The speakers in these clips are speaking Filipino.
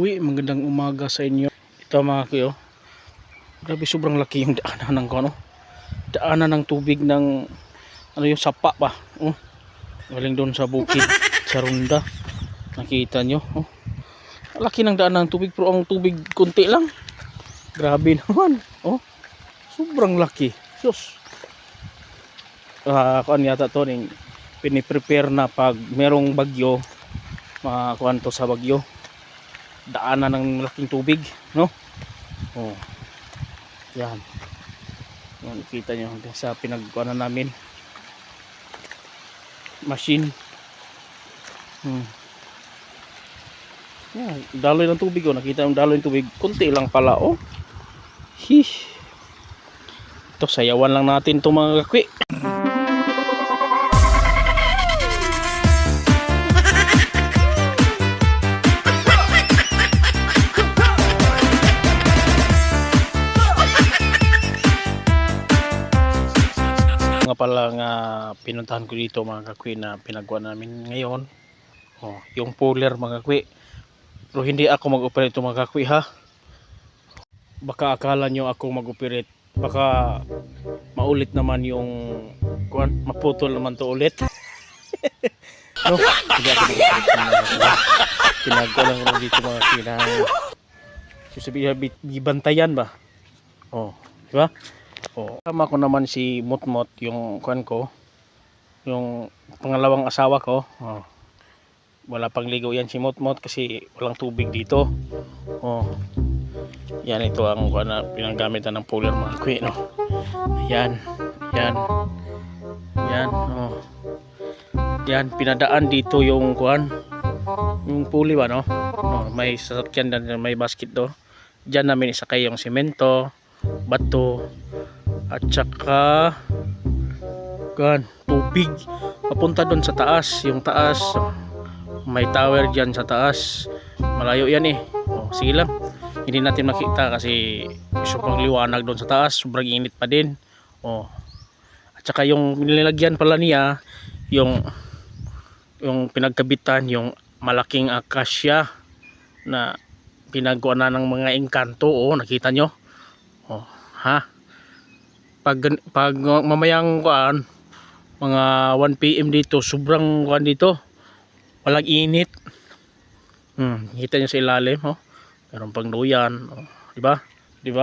Uy, magandang umaga sa inyo. Ito mga kuyo. Grabe, sobrang laki yung daanan ng ano. Daanan ng tubig ng ano yung sapa pa. Galing doon sa bukid sa Runda. Nakita nyo. Laki ng daanan ng tubig pero ang tubig kunti lang. Grabe naman. Sobrang laki. Sus. Kuan yata to ning piniprepare na pag merong bagyo. Kuan to sa bagyo. Daanan ng malaking tubig, no? Yan. Nakita nyo sa pinagkuanan namin machine. Yan, daloy ng tubig. Nakita yung daloy ng tubig, kunti lang pala. Ito, sayawan lang natin itong mga kakwi. Pala nga pinuntahan ko dito mga kakwi na pinagawa namin ngayon, yung puller mga kakwi. Pero hindi ako mag-operate ito mga kakwi, ha. Baka akala nyo ako mag-operate, baka maulit naman yung maputol naman to ulit. No, hindi ako mag-operate mga kakwi. Pinagawa lang ko dito mga kakwi na sabihin, bibantayan ba, diba? Tama ko naman si Mutmot, yung kuan ko, yung pangalawang asawa ko. Wala pang ligo yan si Mutmot kasi walang tubig dito. Yan, ito ang kuan na pinanggamitan ng puller mga kakwi, no. Yan. Yan, pinadaan dito yung kuan, yung pulley ba, no. May sasakyan dan, may basket do. Diyan namin isakay yung semento, bato, at saka tubig papunta doon sa taas. Yung taas, may tower dyan sa taas, malayo yan sige lang, hindi natin makita kasi sobrang liwanag doon sa taas, sobrang init pa din. At saka yung nilagyan pala niya, yung pinagkabitan, yung malaking akasya na pinagawa na ng mga engkanto. Nakita nyo? Pag mamayang kuan, mga 1 PM dito, sobrang kuan dito, walang init. Kita nyo sa ilalim, meron pang duyan, diba? Dito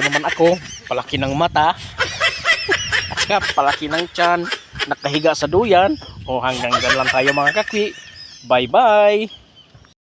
naman ako, palaki ng mata at saka palaki ng tiyan, nakahiga sa duyan. Hanggang dyan lang tayo mga kakwi. Bye bye.